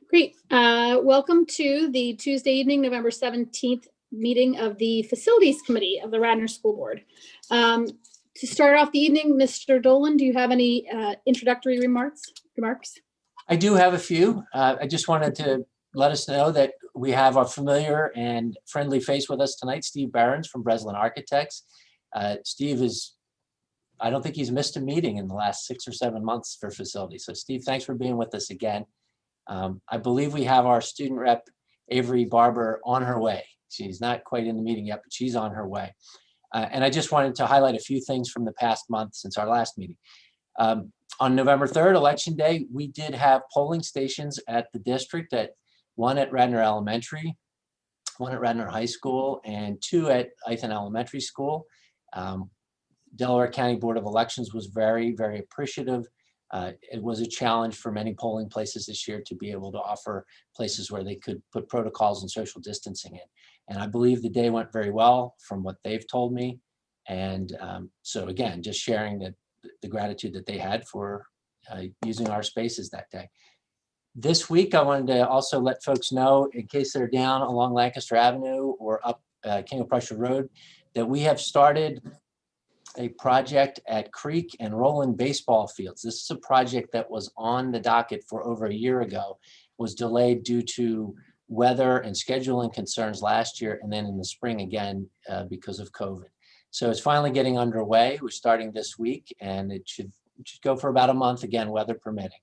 Great. Welcome to the Tuesday evening, November 17th meeting of the Facilities Committee of the Radnor School Board. To start off the evening, Mr. Dolan, do you have any introductory remarks? I do have a few. I just wanted to let us know that we have our familiar and friendly face with us tonight, Steve Behrens from Breslin Architects. Steve I don't think he's missed a meeting in the last 6 or 7 months for facilities. So Steve, thanks for being with us again. I believe we have our student rep, Avery Barber, on her way. She's not quite in the meeting yet, but she's on her way. And I just wanted to highlight a few things from the past month since our last meeting. On November 3rd, Election Day, we did have polling stations at the district, one at Radnor Elementary, one at Radnor High School, and 2 at Ithan Elementary School. Delaware County Board of Elections was very, very appreciative. It was a challenge for many polling places this year to be able to offer places where they could put protocols and social distancing in. And I believe the day went very well from what they've told me. And so again, just sharing the gratitude that they had for using our spaces that day. This week, I wanted to also let folks know, in case they're down along Lancaster Avenue or up King of Prussia Road, that we have started a project at Creek and Roland baseball fields. This is a project that was on the docket for over a year ago, was delayed due to weather and scheduling concerns last year, and then in the spring again because of COVID. So it's finally getting underway. We're starting this week, and it should go for about a month, again, weather permitting.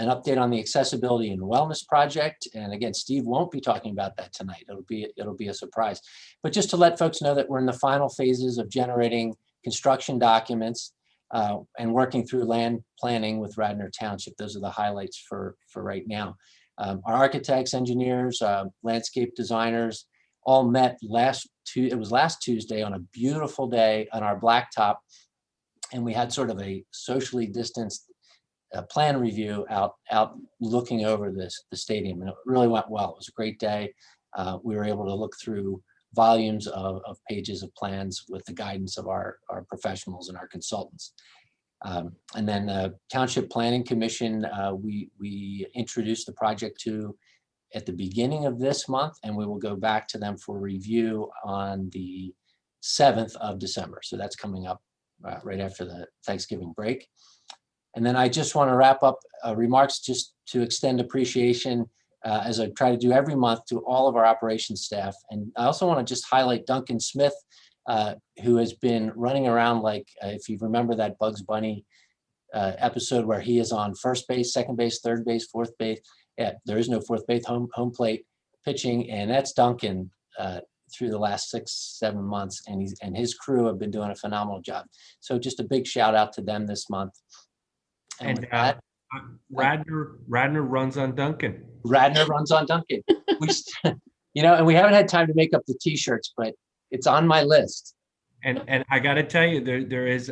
An update on the accessibility and wellness project. And again, Steve won't be talking about that tonight. It'll be a surprise. But just to let folks know that we're in the final phases of generating construction documents and working through land planning with Radnor Township. Those are the highlights for right now. Our architects, engineers, landscape designers all met last Tuesday on a beautiful day on our blacktop. And we had sort of a socially distanced plan review out looking over the stadium, and it really went well. It was a great day. We were able to look through volumes of pages of plans with the guidance of our professionals and our consultants. And then the Township Planning Commission, we introduced the project to at the beginning of this month, and we will go back to them for review on the 7th of December. So that's coming up right after the Thanksgiving break. And then I just want to wrap up remarks just to extend appreciation as I try to do every month to all of our operations staff. And I also want to just highlight Duncan Smith, who has been running around like, if you remember that Bugs Bunny episode where he is on first base, second base, third base, fourth base. Yeah, there is no fourth base, home plate pitching. And that's Duncan through the last 6-7 months. And his crew have been doing a phenomenal job. So just a big shout out to them this month. And Radnor runs on Duncan. Radnor runs on Duncan. And we haven't had time to make up the T-shirts, but it's on my list. And I got to tell you, there is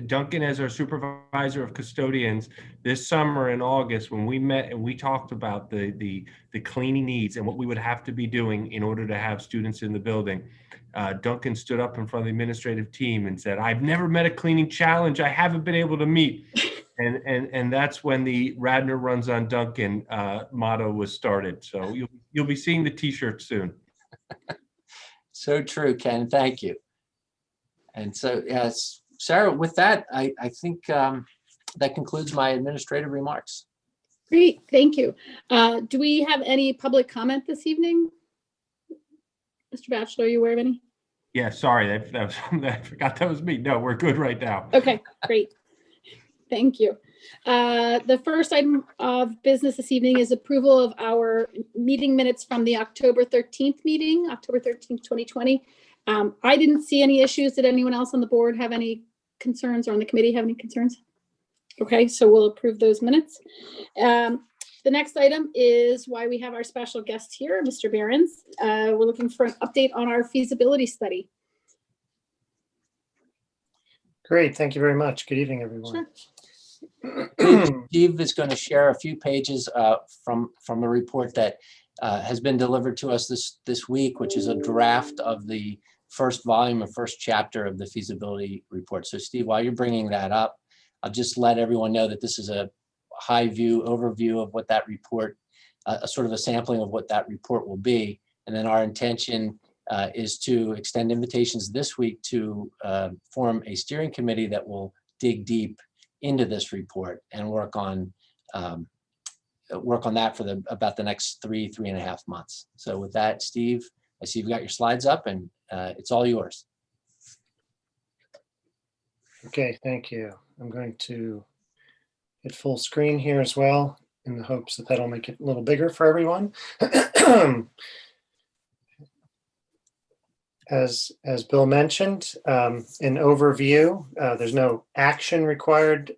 Duncan as our supervisor of custodians this summer in August when we met and we talked about the cleaning needs and what we would have to be doing in order to have students in the building. Duncan stood up in front of the administrative team and said, "I've never met a cleaning challenge I haven't been able to meet." And that's when the Radnor runs on Duncan motto was started. So you'll be seeing the T-shirt soon. So true, Ken. Thank you. And so, yes, Sarah, with that, I think that concludes my administrative remarks. Great, thank you. Do we have any public comment this evening? Mr. Batchelor, are you aware of any? Yeah, sorry, I forgot that was me. No, we're good right now. Okay, great. Thank you. The first item of business this evening is approval of our meeting minutes from the October 13th meeting, October 13th, 2020. I didn't see any issues. Did anyone else on the board have any concerns or on the committee have any concerns? Okay, so we'll approve those minutes. The next item is why we have our special guest here, Mr. Behrens. We're looking for an update on our feasibility study. Great, thank you very much. Good evening, everyone. Sure. Steve is going to share a few pages from a report that has been delivered to us this week, which is a draft of the first volume or first chapter of the feasibility report. So Steve, while you're bringing that up, I'll just let everyone know that this is a high view overview of what that report, a sort of a sampling of what that report will be. And then our intention is to extend invitations this week to form a steering committee that will dig deep into this report and work on that for about the next 3.5 months. So with that, Steve, I see you've got your slides up, and it's all yours. Okay, thank you. I'm going to hit full screen here as well in the hopes that that'll make it a little bigger for everyone. As Bill mentioned, in overview, there's no action required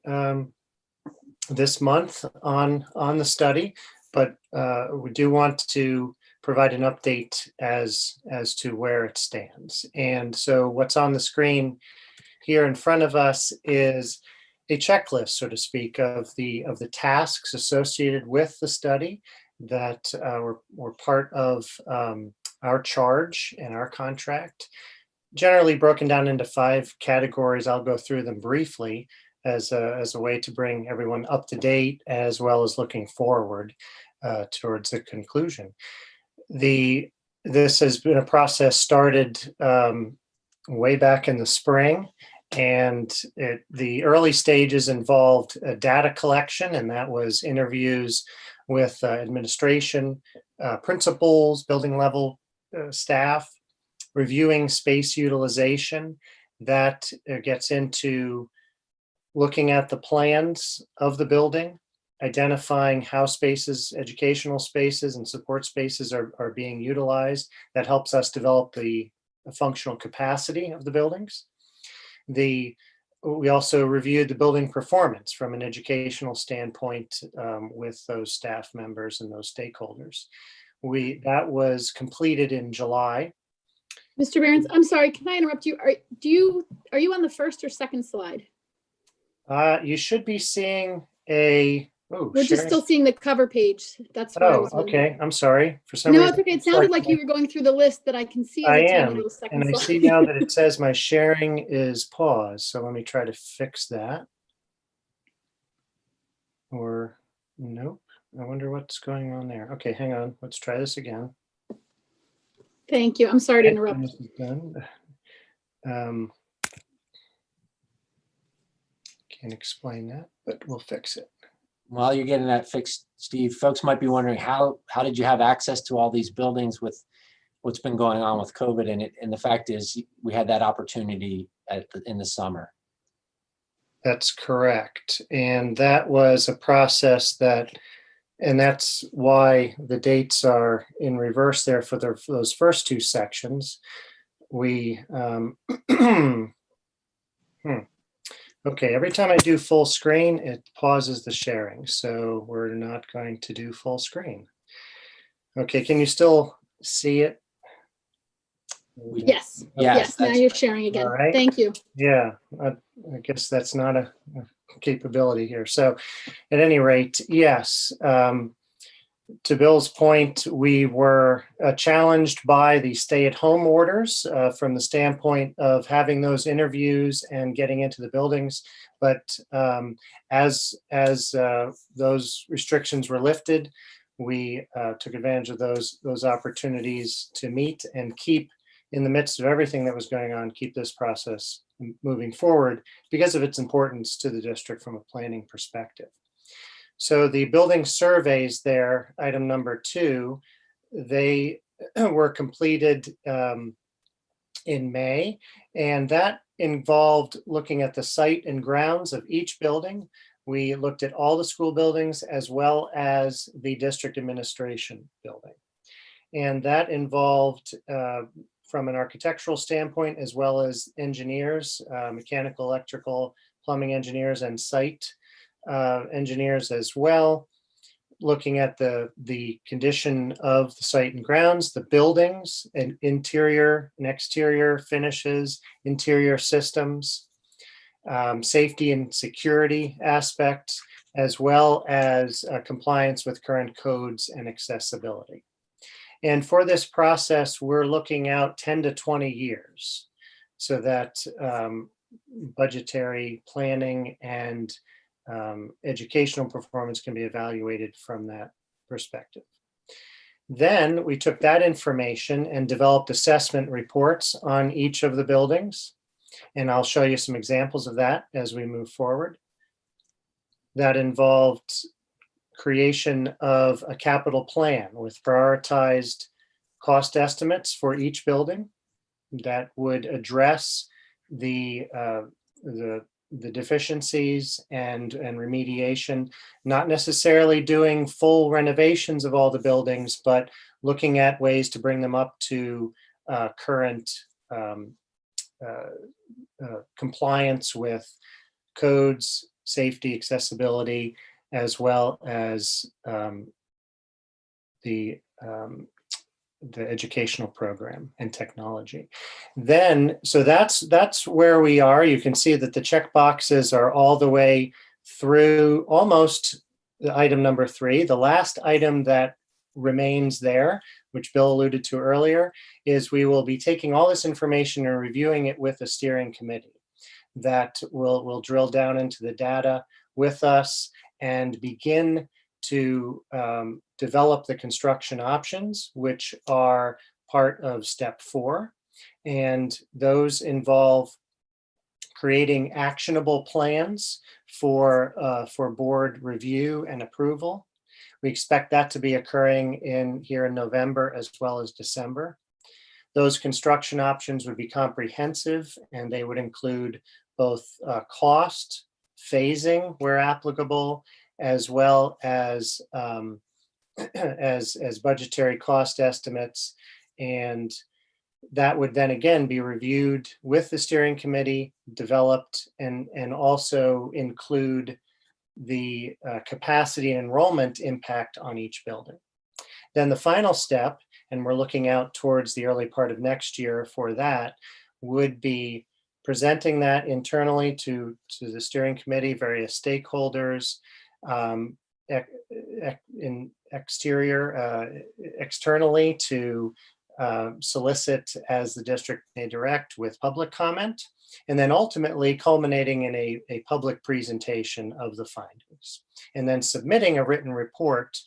this month on the study, but we do want to provide an update as to where it stands. And so what's on the screen here in front of us is a checklist, so to speak, of the tasks associated with the study that were part of our charge and our contract, generally broken down into 5 categories. I'll go through them briefly as a way to bring everyone up to date, as well as looking forward towards the conclusion. This has been a process started way back in the spring, and the early stages involved data collection, and that was interviews with administration, principals, building level staff, reviewing space utilization. That gets into looking at the plans of the building, identifying how spaces, educational spaces and support spaces are being utilized. That helps us develop the functional capacity of the buildings. We also reviewed the building performance from an educational standpoint with those staff members and those stakeholders. That was completed in July. Mr. Behrens, I'm sorry, can I interrupt you? Are you on the first or second slide? You should be seeing a. Oh, we're just still seeing the cover page. That's what I was wondering. Okay. I'm sorry. For some reason. No, it's okay. It sounded like you were going through the list that I can see. I am, and I see now that it says my sharing is paused. So let me try to fix that. Or nope. I wonder what's going on there. Okay, hang on. Let's try this again. Thank you. I'm sorry to interrupt. This is done. Can't explain that, but we'll fix it. While you're getting that fixed, Steve, folks might be wondering how did you have access to all these buildings with what's been going on with COVID? And the fact is, we had that opportunity in the summer. That's correct. And that was a process and that's why the dates are in reverse there for those first 2 sections. We, Okay, every time I do full screen, it pauses the sharing. So we're not going to do full screen. Okay, can you still see it? Yes. Yes. Now you're sharing again. Right. Thank you. Yeah, I guess that's not a capability here. So at any rate, yes. To Bill's point, we were challenged by the stay-at-home orders from the standpoint of having those interviews and getting into the buildings. But as those restrictions were lifted, we took advantage of those opportunities to meet and keep, in the midst of everything that was going on, keep this process moving forward because of its importance to the district from a planning perspective. So the building surveys there, item number 2, they were completed in May, and that involved looking at the site and grounds of each building. We looked at all the school buildings as well as the district administration building. And that involved, from an architectural standpoint, as well as engineers, mechanical, electrical, plumbing engineers, and site engineers as well, looking at the condition of the site and grounds, the buildings, and interior and exterior finishes, interior systems, safety and security aspects, as well as compliance with current codes and accessibility. And for this process, we're looking out 10 to 20 years so that budgetary planning and educational performance can be evaluated from that perspective. Then we took that information and developed assessment reports on each of the buildings. And I'll show you some examples of that as we move forward. That involved creation of a capital plan with prioritized cost estimates for each building that would address the deficiencies and remediation, not necessarily doing full renovations of all the buildings, but looking at ways to bring them up to current compliance with codes, safety, accessibility, as well as the educational program and technology. Then, so that's where we are. You can see that the check boxes are all the way through almost the item number 3. The last item that remains there, which Bill alluded to earlier, is we will be taking all this information and reviewing it with a steering committee that will drill down into the data with us and begin to develop the construction options, which are part of step 4. And those involve creating actionable plans for board review and approval. We expect that to be occurring here in November as well as December. Those construction options would be comprehensive, and they would include both cost, phasing where applicable, as well as as budgetary cost estimates. And that would then again be reviewed with the steering committee, developed, and also include the capacity and enrollment impact on each building. Then the final step, and we're looking out towards the early part of next year for that, would be presenting that internally to the steering committee, various stakeholders, externally to solicit as the district may direct with public comment, and then ultimately culminating in a public presentation of the findings, and then submitting a written report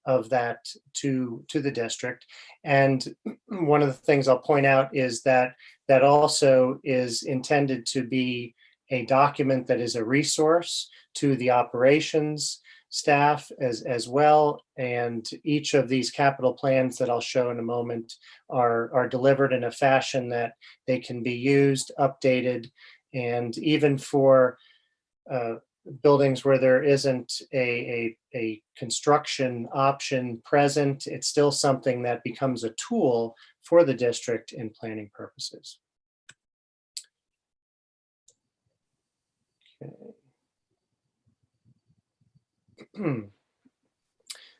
of that to the district. And one of the things I'll point out is that that also is intended to be a document that is a resource to the operations staff as well. And each of these capital plans that I'll show in a moment are delivered in a fashion that they can be used, updated, and even for buildings where there isn't a construction option present, it's still something that becomes a tool for the district in planning purposes. Okay.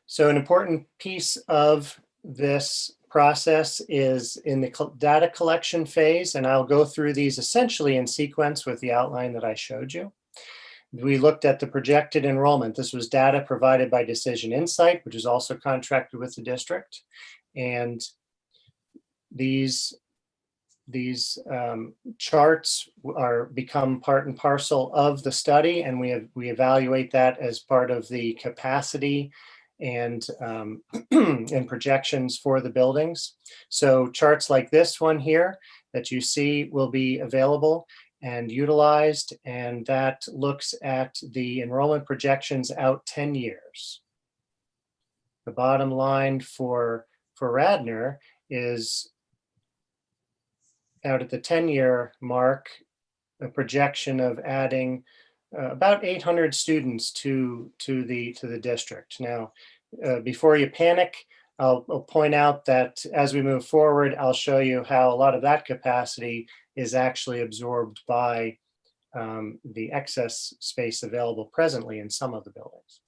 So an important piece of this process is in the data collection phase, and I'll go through these essentially in sequence with the outline that I showed you. We looked at the projected enrollment. This was data provided by Decision Insight, which is also contracted with the district. And these charts become part and parcel of the study, and we evaluate that as part of the capacity and and projections for the buildings. So charts like this one here that you see will be available and utilized, and that looks at the enrollment projections out 10 years. The bottom line for Radnor is out at the 10-year mark, a projection of adding about 800 students to the district. Now, before you panic, I'll point out that as we move forward, I'll show you how a lot of that capacity is actually absorbed by the excess space available presently in some of the buildings.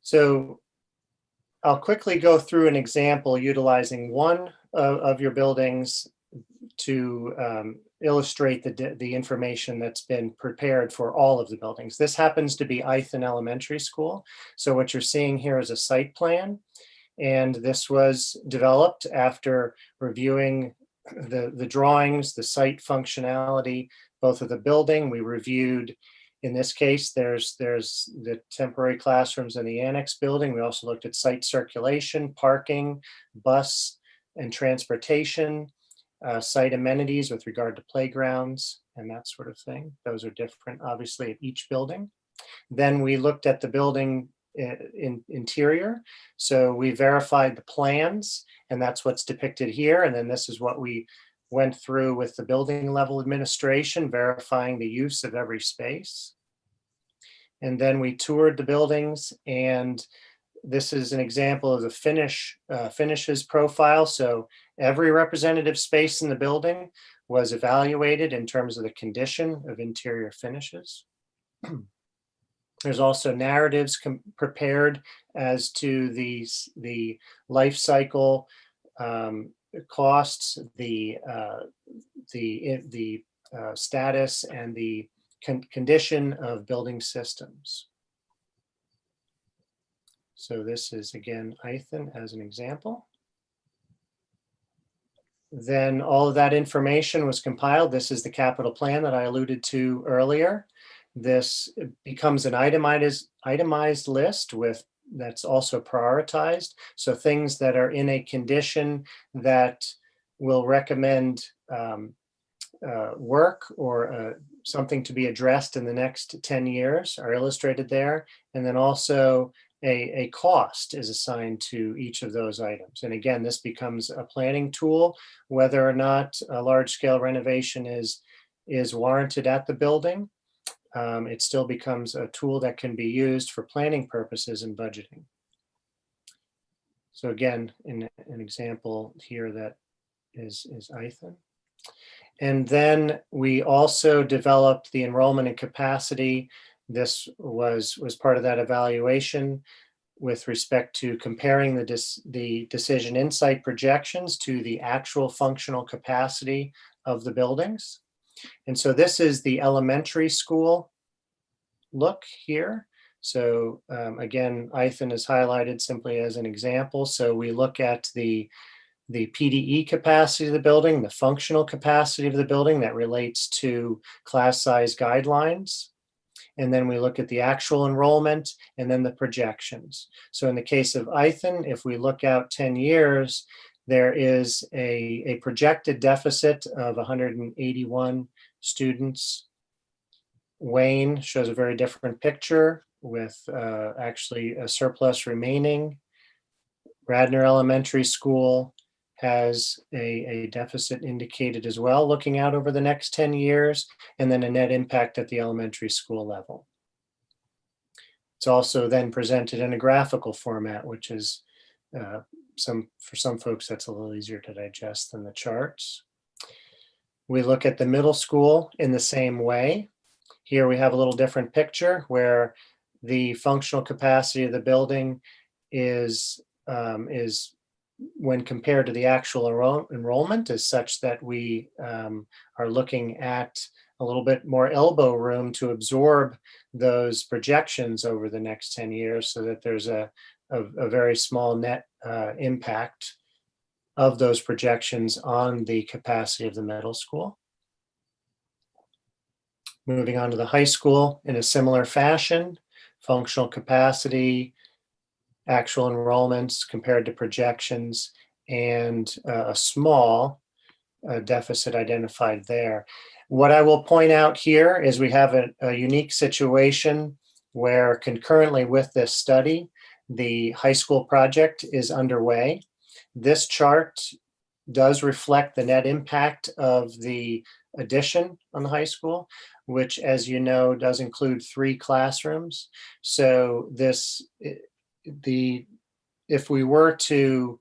So I'll quickly go through an example utilizing one of your buildings to illustrate the information that's been prepared for all of the buildings. This happens to be Ithan Elementary School. So what you're seeing here is a site plan, and this was developed after reviewing the drawings, the site functionality, both of the building. We reviewed In this case, there's the temporary classrooms in the annex building. We also looked at site circulation, parking, bus and transportation, site amenities with regard to playgrounds and that sort of thing. Those are different, obviously, at each building. Then we looked at the building interior. So we verified the plans, and that's what's depicted here. And then this is what we went through with the building level administration, verifying the use of every space. And then we toured the buildings, and this is an example of the finishes profile. So every representative space in the building was evaluated in terms of the condition of interior finishes. There's also narratives prepared as to the life cycle costs, the status, and the condition of building systems. So this is, again, Ithan as an example. Then all of that information was compiled. This is the capital plan that I alluded to earlier. This becomes an itemized list that's also prioritized. So things that are in a condition that will recommend work or something to be addressed in the next 10 years are illustrated there. And then also a cost is assigned to each of those items. And again, this becomes a planning tool, whether or not a large-scale renovation is warranted at the building. It still becomes a tool that can be used for planning purposes and budgeting. So again, in an example here that is Ithan. And then we also developed the enrollment and capacity. This was part of that evaluation with respect to comparing the decision insight projections to the actual functional capacity of the buildings. And so this is the elementary school look here. So again, Ithan is highlighted simply as an example. So we look at the PDE capacity of the building, the functional capacity of the building that relates to class size guidelines. And then we look at the actual enrollment and then the projections. So in the case of Ithan, if we look out 10 years, there is a projected deficit of 181 students. Wayne shows a very different picture with actually a surplus remaining. Radnor Elementary School has a deficit indicated as well, looking out over the next 10 years, and then a net impact at the elementary school level. It's also then presented in a graphical format, which is for some folks, that's a little easier to digest than the charts. We look at the middle school in the same way. Here we have a little different picture where the functional capacity of the building is when compared to the actual enrollment is such that we are looking at a little bit more elbow room to absorb those projections over the next 10 years so that there's a very small net impact of those projections on the capacity of the middle school. Moving on to the high school in a similar fashion, functional capacity, actual enrollments compared to projections, and a small deficit identified there. What I will point out here is we have a unique situation where concurrently with this study, the high school project is underway. This chart does reflect the net impact of the addition on the high school, which, as you know, does include 3 classrooms. So if we were to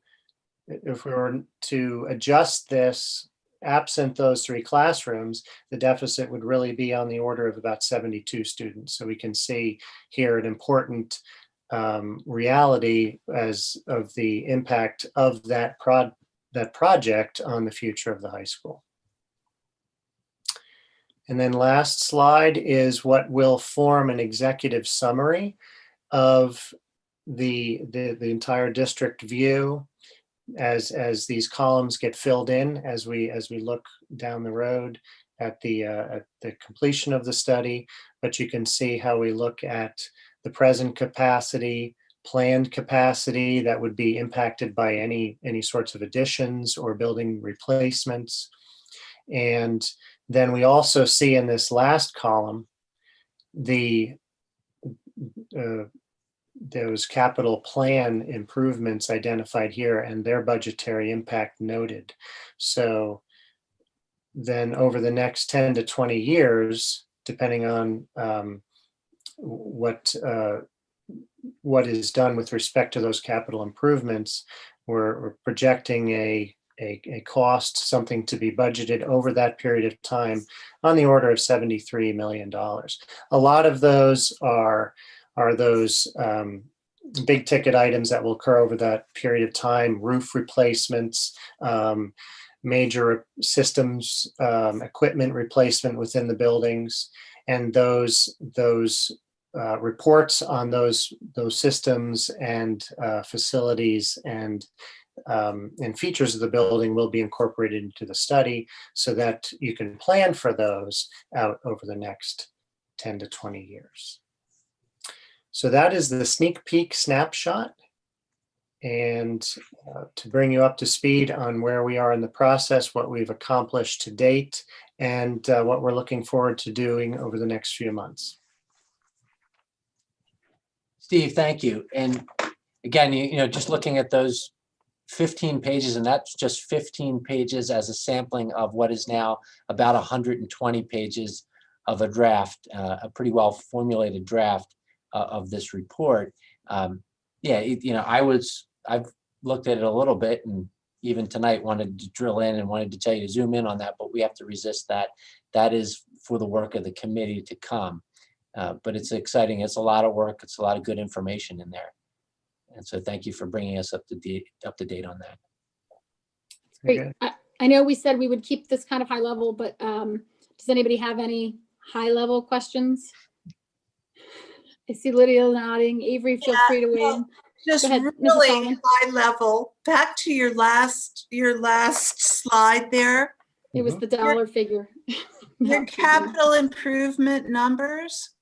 adjust this absent those 3 classrooms, the deficit would really be on the order of about 72 students. So we can see here an important reality as of the impact of that project on the future of the high school. And then last slide is what will form an executive summary of the entire district view as these columns get filled in as we look down the road at the completion of the study, but you can see how we look at the present capacity, planned capacity that would be impacted by any sorts of additions or building replacements. And then we also see in this last column those capital plan improvements identified here and their budgetary impact noted. So then over the next 10 to 20 years, depending on what is done with respect to those capital improvements, we're projecting a cost, something to be budgeted over that period of time on the order of $73 million. A lot of those are those big ticket items that will occur over that period of time: roof replacements, major systems, equipment replacement within the buildings, and those reports on those systems and facilities and features of the building will be incorporated into the study so that you can plan for those out over the next 10 to 20 years. So that is the sneak peek snapshot. And to bring you up to speed on where we are in the process, what we've accomplished to date, and what we're looking forward to doing over the next few months. Steve, thank you. And again, just looking at those 15 pages, and that's just 15 pages as a sampling of what is now about 120 pages of a draft, a pretty well formulated draft of this report. I've looked at it a little bit, and even tonight wanted to drill in and wanted to tell you to zoom in on that, but we have to resist that. That is for the work of the committee to come. But it's exciting. It's a lot of work. It's a lot of good information in there. And so thank you for bringing us up to date on that. Great. Okay. I know we said we would keep this kind of high level, but does anybody have any high level questions? I see Lydia nodding. Avery, feel free to weigh in. Just Go ahead, Mrs. really Solomon. high level. Back to your last slide there. It was the dollar figure. Your capital improvement numbers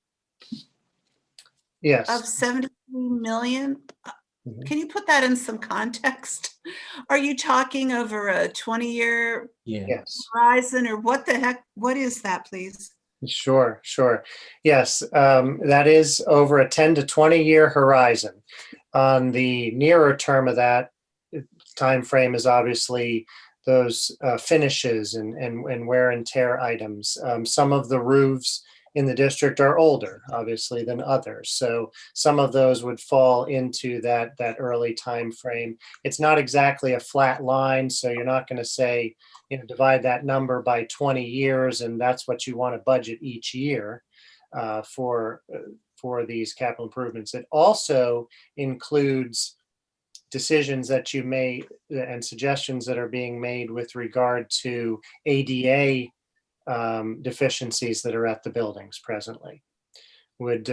Yes. of 73 million. Mhm. Can you put that in some context? Are you talking over a 20-year Yeah. Yes. horizon, or what the heck? What is that, please? Sure. Yes, that is over a 10 to 20 year horizon. On the nearer term of that time frame is obviously those finishes and wear and tear items. Some of the roofs in the district are older, obviously, than others. So some of those would fall into that early time frame. It's not exactly a flat line, so you're not going to say, divide that number by 20 years, and that's what you want to budget each year for these capital improvements. It also includes decisions that you may and suggestions that are being made with regard to ADA deficiencies that are at the buildings presently. Would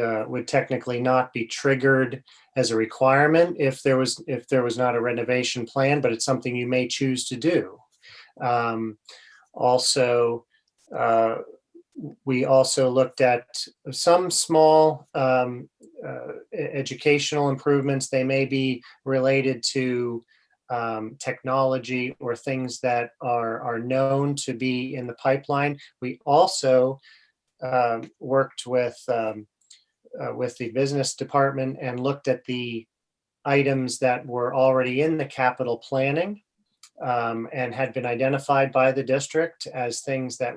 technically not be triggered as a requirement if there was not a renovation plan, but it's something you may choose to do. We also looked at some small educational improvements. They may be related to technology or things that are known to be in the pipeline. We also worked with the business department and looked at the items that were already in the capital planning and had been identified by the district as things that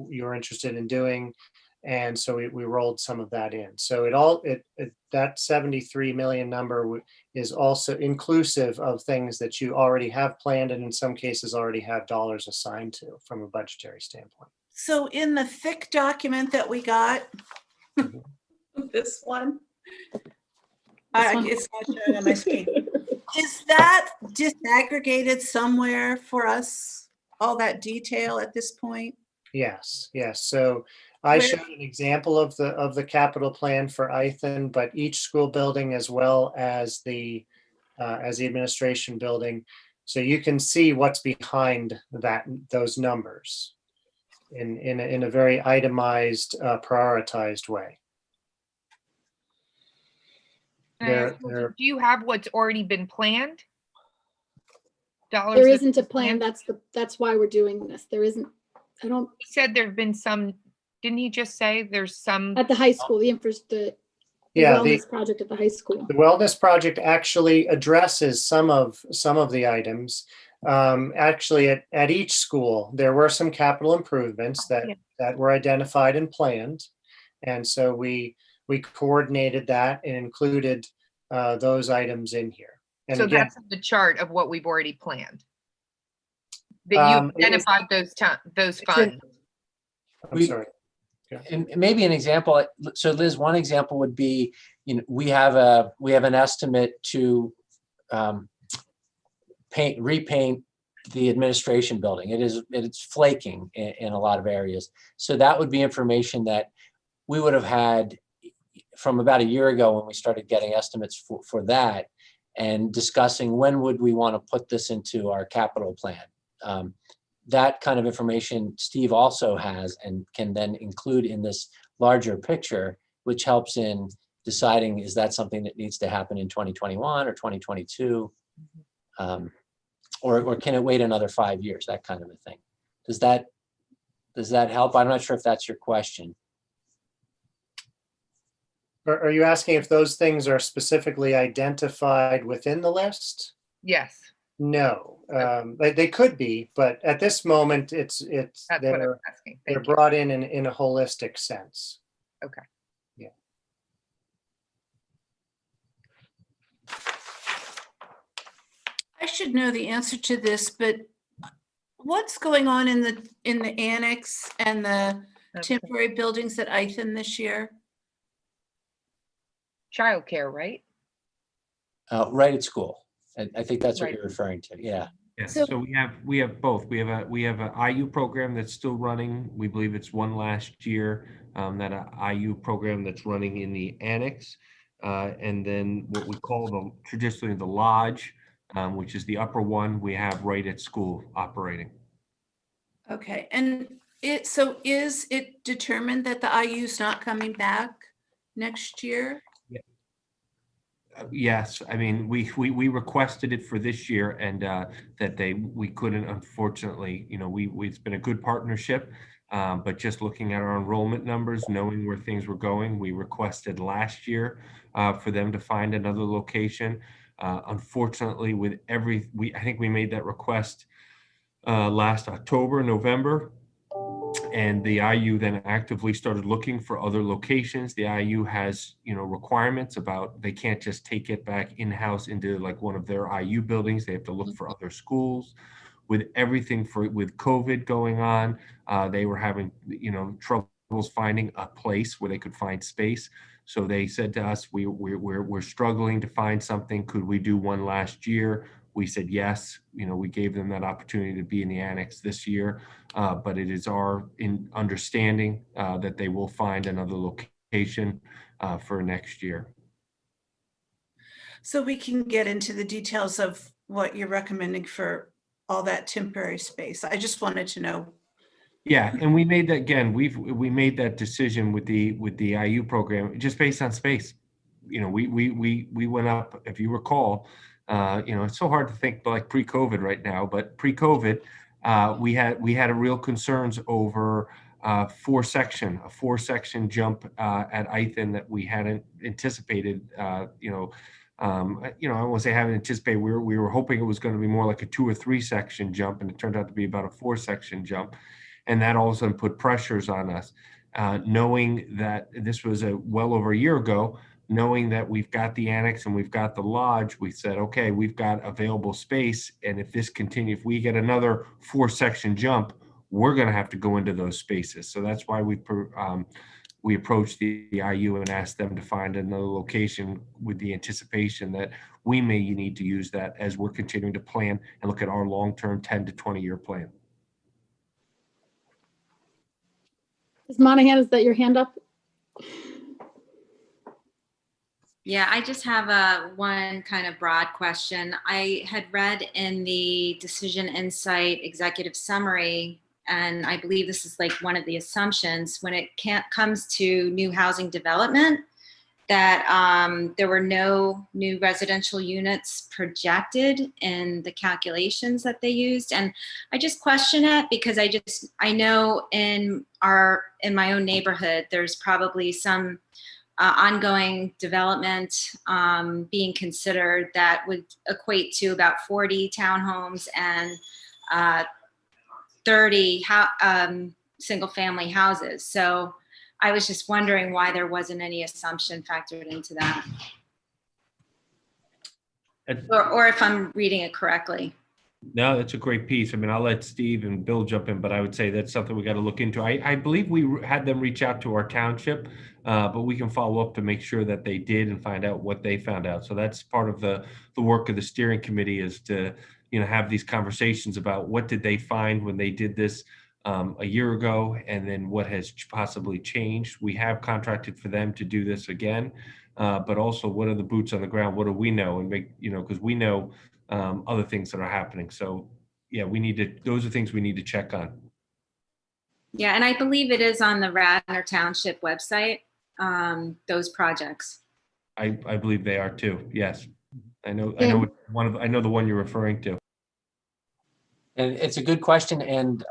you're interested in doing. And so we rolled some of that in. So that 73 million number is also inclusive of things that you already have planned and in some cases already have dollars assigned to from a budgetary standpoint. So in the thick document that we got, this one, it's not showing on my screen. Is that disaggregated somewhere for us, all that detail at this point? Yes. So I showed an example of the capital plan for Ithan, but each school building as well as the administration building, so you can see what's behind those numbers. in a very itemized, prioritized way. Can I ask, do you have what's already been planned? Dollars There that isn't a been plan. planned? That's why we're doing this. There isn't, I don't, He said there've been some, didn't he just say there's some? at the high school, the Yeah, wellness project at the high school. the wellness project actually addresses some of the items. Actually, at each school, there were some capital improvements Yeah. that were identified and planned. And so we coordinated that and included those items in here. And So again, that's the chart of what we've already planned. That it you is- identified those in- funds. I'm We- sorry. And maybe an example, so Liz, one example would be, we have an estimate to repaint the administration building. It's flaking in a lot of areas. So that would be information that we would have had from about a year ago when we started getting estimates for that and discussing when would we want to put this into our capital plan. That kind of information Steve also has and can then include in this larger picture, which helps in deciding, is that something that needs to happen in 2021 or 2022? Or can it wait another 5 years, that kind of a thing. Does that help? I'm not sure if that's your question. Are you asking if those things are specifically identified within the list? Yes, No, they could be, but at this moment, that's what I'm asking. they're Thank you. brought in a holistic sense. Okay. Yeah. I should know the answer to this, but what's going on in the annex and the temporary buildings at Ithan this year? Childcare, right? Right at school. I think that's what Right. you're referring to. Yeah. Yes, So- so we have both. We have a IU program that's still running. We believe it's one last year, that IU program that's running in the annex. And then what we call traditionally the lodge, which is the upper one we have right at school operating. Okay, and is it determined that the IU's not coming back next year? Yes, I mean, we requested it for this year and that we couldn't, unfortunately, it's been a good partnership. But just looking at our enrollment numbers, knowing where things were going, we requested last year for them to find another location. Unfortunately, I think we made that request last October, November. And the IU then actively started looking for other locations. The IU has, requirements about they can't just take it back in-house into like one of their IU buildings. They have to look for other schools. With everything with COVID going on, they were having, troubles finding a place where they could find space. So they said to us, we're struggling to find something. Could we do one last year? We said yes. We gave them that opportunity to be in the annex this year, but it is our understanding that they will find another location for next year. So we can get into the details of what you're recommending for all that temporary space. I just wanted to know. Yeah, and we made that again. We made that decision with the IU program just based on space. We went up. If you recall, it's so hard to think like pre-COVID right now, but pre-COVID, we had a real concerns over a four section jump at Ithan that we hadn't anticipated. I won't say haven't anticipated. We were hoping it was going to be more like a 2 or 3 section jump, and it turned out to be about a 4 section jump. And that all of a sudden put pressures on us, knowing that this was well over a year ago, knowing that we've got the annex and we've got the lodge. We said, okay, we've got available space. And if this continues, if we get another 4 section jump, we're going to have to go into those spaces. So that's why we approached the IU and asked them to find another location with the anticipation that we may need to use that as we're continuing to plan and look at our long-term 10 to 20-year plan. Ms. Monahan, is that your hand up? Yeah, I just have one kind of broad question. I had read in the Decision Insight executive summary and I believe this is like one of the assumptions when it comes to new housing development, that there were no new residential units projected in the calculations that they used. And I just question it because I know in my own neighborhood, there's probably some ongoing development being considered that would equate to about 40 townhomes and 30 single family houses. So I was just wondering why there wasn't any assumption factored into that. Or if I'm reading it correctly. No, that's a great piece. I mean, I'll let Steve and Bill jump in, but I would say that's something we got to look into. I believe we had them reach out to our township, but we can follow up to make sure that they did and find out what they found out. So that's part of the work of the steering committee, is to, have these conversations about what did they find when they did this a year ago, and then what has possibly changed. We have contracted for them to do this again, but also what are the boots on the ground? What do we know? And make, because we know other things that are happening. So yeah, those are things we need to check on. Yeah, and I believe it is on the Radnor Township website, those projects. I believe they are too. Yes. I know the one you're referring to. And it's a good question. And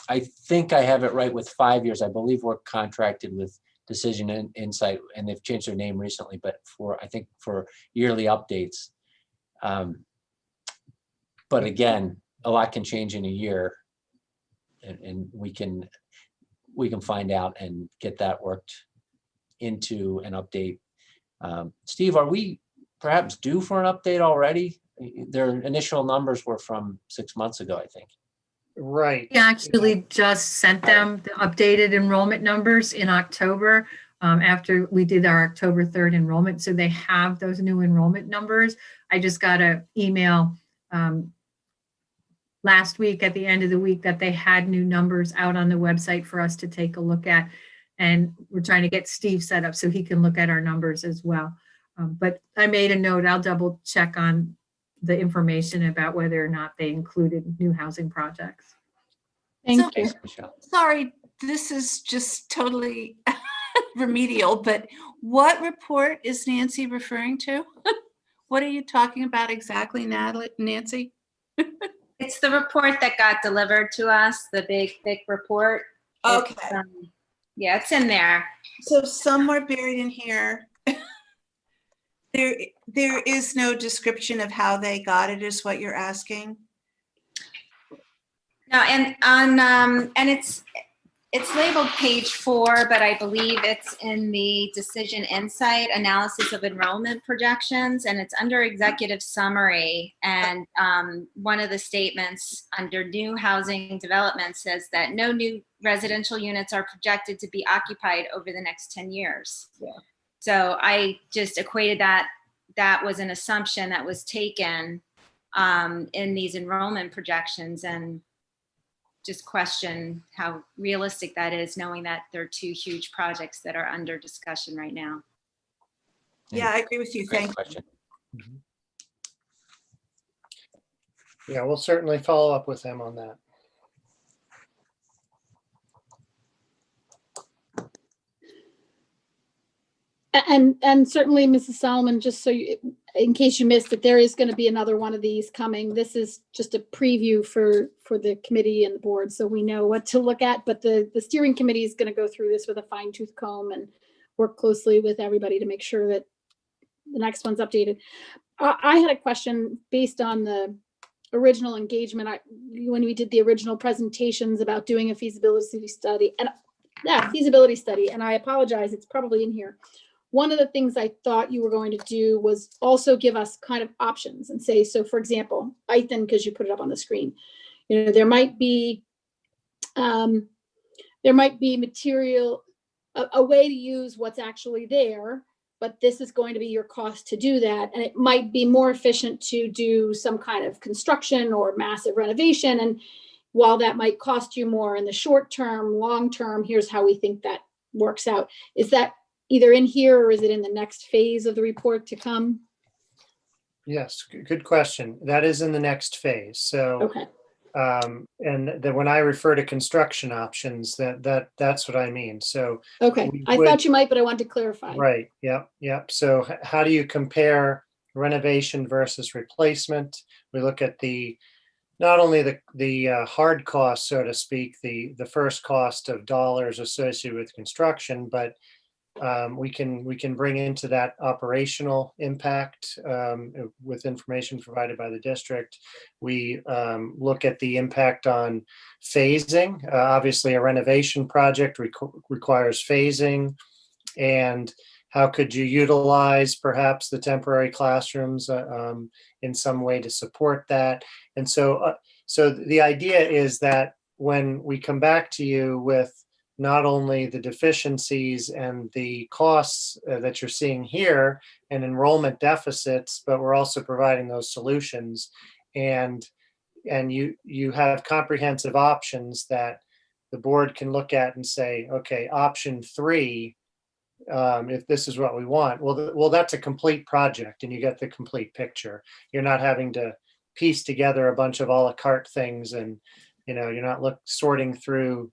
I think I have it right with 5 years. I believe we're contracted with Decision Insight, and they've changed their name recently, but I think for yearly updates. But again, a lot can change in a year, and we can find out and get that worked into an update. Steve, are we perhaps due for an update already? Their initial numbers were from 6 months ago, I think. Right. We actually just sent them the updated enrollment numbers in October, after we did our October 3rd enrollment. So they have those new enrollment numbers. I just got an email last week at the end of the week that they had new numbers out on the website for us to take a look at. And we're trying to get Steve set up so he can look at our numbers as well. But I made a note, I'll double check on the information about whether or not they included new housing projects. Thank you. Thanks, Michelle. Sorry, this is just totally remedial, but what report is Nancy referring to? What are you talking about exactly, Nancy? It's the report that got delivered to us, the big, thick report. Okay. Yeah, it's in there. So somewhere buried in here, there is no description of how they got it, is what you're asking? No, and it's labeled page 4, but I believe it's in the Decision Insight analysis of enrollment projections, and it's under executive summary. And one of the statements under new housing development says that no new residential units are projected to be occupied over the next 10 years. Yeah. So I just equated that was an assumption that was taken in these enrollment projections, and just question how realistic that is, knowing that there are 2 huge projects that are under discussion right now. Yeah, I agree with you. Great Thank you. question. Yeah, we'll certainly follow up with them on that. And certainly, Mrs. Solomon, just so in case you missed it, there is going to be another one of these coming. This is just a preview for the committee and the board, so we know what to look at. But the steering committee is going to go through this with a fine-tooth comb and work closely with everybody to make sure that the next one's updated. I had a question based on the original engagement. When we did the original presentations about doing a feasibility study, and I apologize, it's probably in here. One of the things I thought you were going to do was also give us kind of options and say, so for example, Ethan, because you put it up on the screen, there might be material, a way to use what's actually there, but this is going to be your cost to do that. And it might be more efficient to do some kind of construction or massive renovation. And while that might cost you more in the short term, long term, here's how we think that works out. Is that either in here or is it in the next phase of the report to come? Yes, good question. That is in the next phase. So Okay. And then when I refer to construction options, that's what I mean. So Okay, we I would- thought you might, but I wanted to clarify. Right, yep, yep. So how do you compare renovation versus replacement? We look at not only the hard cost, so to speak, the first cost of dollars associated with construction, but we can bring into that operational impact with information provided by the district. We look at the impact on phasing. Obviously, a renovation project requires phasing, and how could you utilize perhaps the temporary classrooms in some way to support that? And so the idea is that when we come back to you with not only the deficiencies and the costs that you're seeing here and enrollment deficits, but we're also providing those solutions. And you have comprehensive options that the board can look at and say, okay, option 3, if this is what we want, well, that's a complete project and you get the complete picture. You're not having to piece together a bunch of a la carte things, and you're not sorting through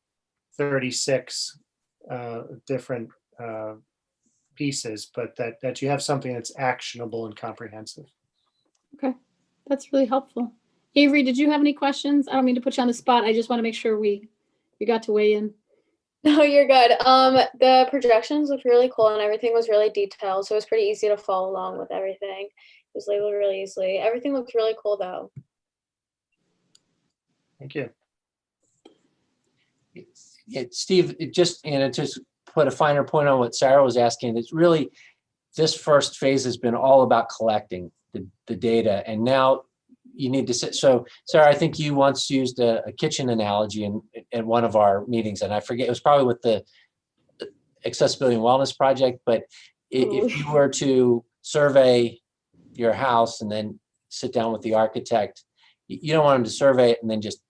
36 different pieces, but that you have something that's actionable and comprehensive. Okay, that's really helpful. Avery, did you have any questions? I don't mean to put you on the spot. I just want to make sure we got to weigh in. No, you're good. The projections looked really cool and everything was really detailed, so it was pretty easy to follow along with everything. It was labeled really easily. Everything looked really cool though. Thank you. Yeah, Steve, just put a finer point on what Sarah was asking. It's really, this first phase has been all about collecting the data, and now you need to sit. So Sarah, I think you once used a kitchen analogy in one of our meetings, and I forget, it was probably with the Accessibility and Wellness Project, but if you were to survey your house and then sit down with the architect, you don't want him to survey it and then just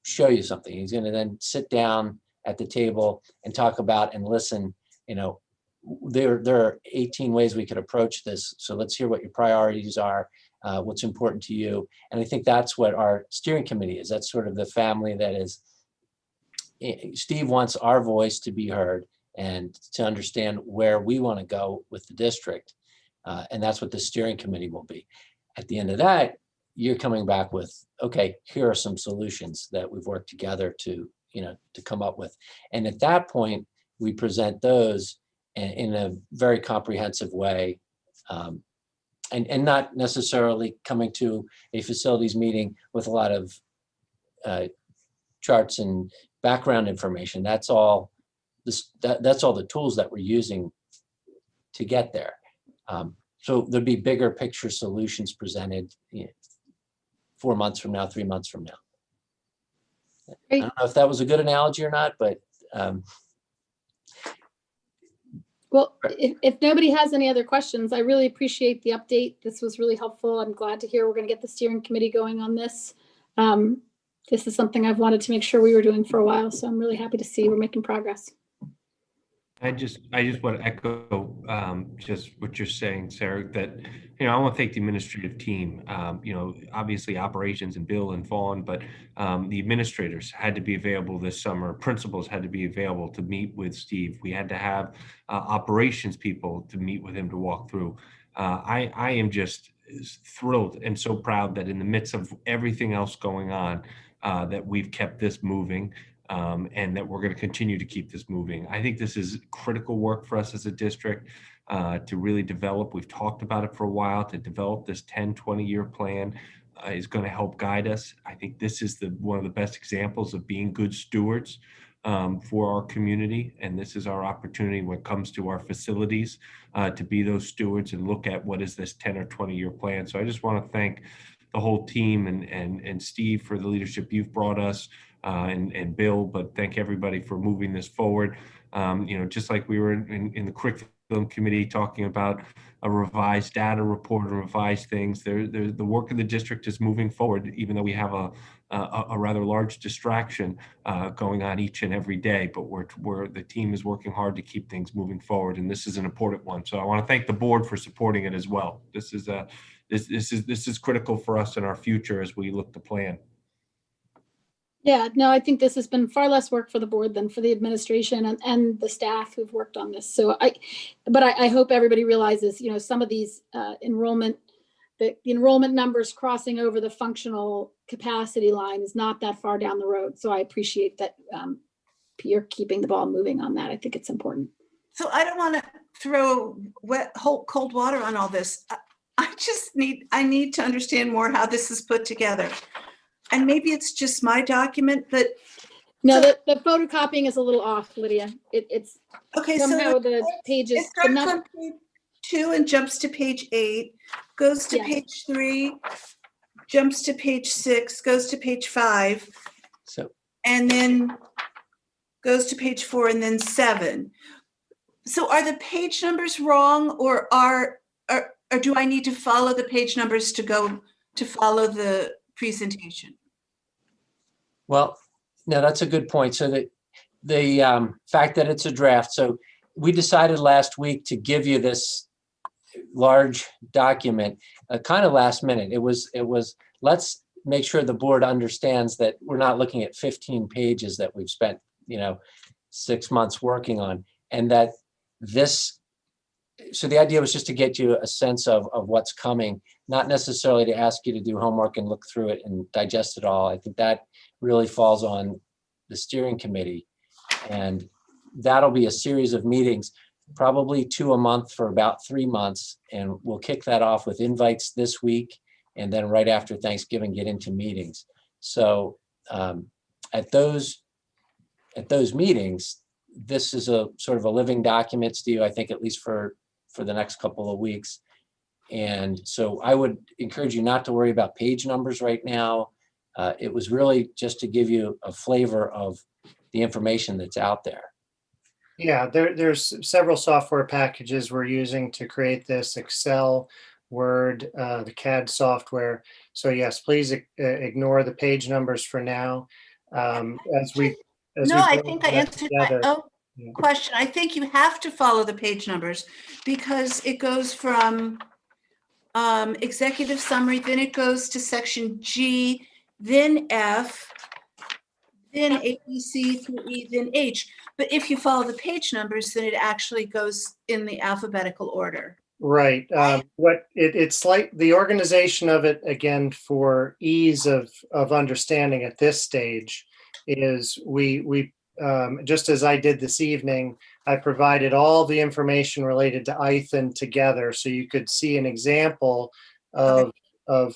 show you something. He's going to then sit down at the table and talk about and listen. There are 18 ways we could approach this. So let's hear what your priorities are, what's important to you. And I think that's what our steering committee is. That's sort of the family that is, Steve wants our voice to be heard and to understand where we want to go with the district. And that's what the steering committee will be. At the end of that, you're coming back with, okay, here are some solutions that we've worked together to come up with. And at that point, we present those in a very comprehensive way, and not necessarily coming to a facilities meeting with a lot of charts and background information. That's all the tools that we're using to get there. So there'd be bigger picture solutions presented 4 months from now, 3 months from now. Great. I don't know if that was a good analogy or not, but well, if nobody has any other questions, I really appreciate the update. This was really helpful. I'm glad to hear we're going to get the steering committee going on this. This is something I've wanted to make sure we were doing for a while, so I'm really happy to see we're making progress. I just want to echo just what you're saying, Sarah, that, I want to thank the administrative team, obviously operations and Bill and Vaughn, but the administrators had to be available this summer. Principals had to be available to meet with Steve. We had to have operations people to meet with him to walk through. I am just thrilled and so proud that in the midst of everything else going on, that we've kept this moving. And that we're going to continue to keep this moving. I think this is critical work for us as a district to really develop. We've talked about it for a while. To develop this 10, 20-year plan is going to help guide us. I think this is one of the best examples of being good stewards for our community. And this is our opportunity when it comes to our facilities to be those stewards and look at what is this 10 or 20-year plan. So I just want to thank the whole team and Steve for the leadership you've brought us. And Bill, but thank everybody for moving this forward. Just like we were in the curriculum committee talking about a revised data report and revised things, the work of the district is moving forward, even though we have a rather large distraction going on each and every day. But the team is working hard to keep things moving forward, and this is an important one. So I want to thank the board for supporting it as well. This is critical for us in our future as we look to plan. Yeah, no, I think this has been far less work for the board than for the administration and the staff who've worked on this. So I hope everybody realizes, you know, some of these enrollment, the enrollment numbers crossing over the functional capacity line is not that far down the road. So I appreciate that you're keeping the ball moving on that. I think it's important. So I don't want to throw cold water on all this. I need to understand more how this is put together. And maybe it's just my document, but no, the photocopying is a little off, Lydia. It's okay. Somehow So the pages, it starts on page 2 and jumps to page 8, goes to page 3, jumps to page 6, goes to page 5, So, and then goes to page 4 and then 7. So are the page numbers wrong, or or do I need to follow the page numbers to follow the presentation? well, no, that's a good point. So the fact that it's a draft. So we decided last week to give you this large document, kind of last minute. It was, let's make sure the board understands that we're not looking at 15 pages that we've spent, 6 months working on, and that so the idea was just to get you a sense of what's coming, not necessarily to ask you to do homework and look through it and digest it all. I think that really falls on the steering committee, and that'll be a series of meetings, probably 2 a month for about 3 months. And we'll kick that off with invites this week, and then right after Thanksgiving, get into meetings. So at those meetings, this is a sort of a living document, Steve, I think, at least for the next couple of weeks. And so I would encourage you not to worry about page numbers right now. It was really just to give you a flavor of the information that's out there. Yeah, there's several software packages we're using to create this: Excel, Word, the CAD software. So yes, please ignore the page numbers for now. I think I answered my own question. I think you have to follow the page numbers because it goes from executive summary, then it goes to section G, then F, then A, B, C through E, then H. But if you follow the page numbers, then it actually goes in the alphabetical order. Right. It's like the organization of it, again, for ease of understanding at this stage, is we just as I did this evening, I provided all the information related to ITHN together so you could see an example of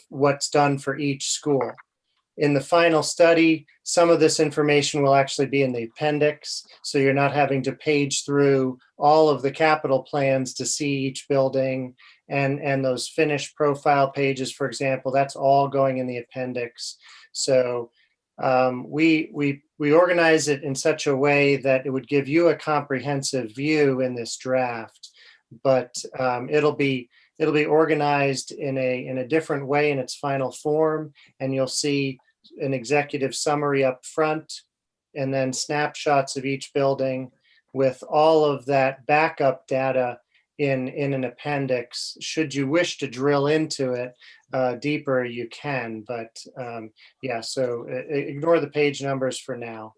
what's done for each school. In the final study, some of this information will actually be in the appendix, so you're not having to page through all of the capital plans to see each building, and those finished profile pages, for example, that's all going in the appendix. So we organize it in such a way that it would give you a comprehensive view in this draft, but it'll be organized in a different way in its final form, and you'll see an executive summary up front, and then snapshots of each building with all of that backup data in an appendix. Should you wish to drill into it deeper, you can, but yeah, so ignore the page numbers for now.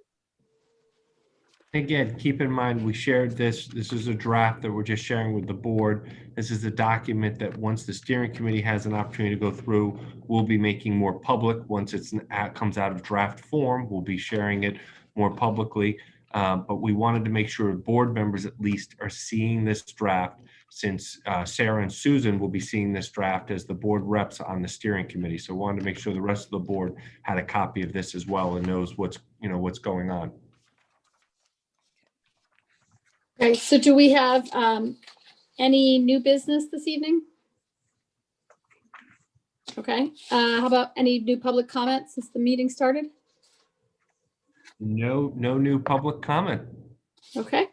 Again, keep in mind, we shared this. This is a draft that we're just sharing with the board. This is a document that once the steering committee has an opportunity to go through, we'll be making more public. Once it comes out of draft form, we'll be sharing it more publicly. But we wanted to make sure board members at least are seeing this draft, since Sarah and Susan will be seeing this draft as the board reps on the steering committee. So we wanted to make sure the rest of the board had a copy of this as well and knows what's going on. Okay, so do we have any new business this evening? Okay, how about any new public comments since the meeting started? No new public comment. Okay,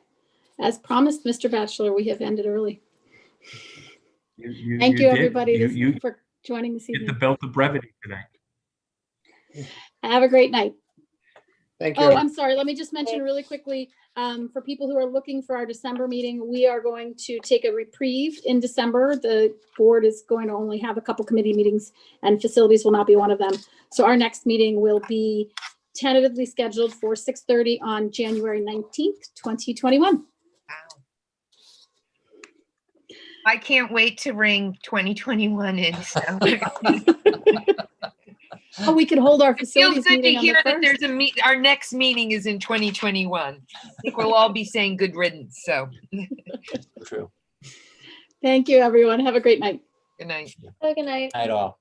as promised, Mr. Batchelor, we have ended early. Thank you, everybody, for joining this evening. Get the belt of brevity today. Have a great night. Thank you. Oh, I'm sorry. Let me just mention really quickly, for people who are looking for our December meeting, we are going to take a reprieve in December. The board is going to only have a couple committee meetings, and facilities will not be one of them. So our next meeting will be tentatively scheduled for 6:30 on January 19th, 2021. Wow. I can't wait to ring 2021 in. So. Oh, we could hold our It feels facilities good to meeting on hear the that 1st. there's our next meeting is in 2021. I think we'll all be saying good riddance. So. True. Thank you, everyone. Have a great night. Good night. Have a good night. Night all.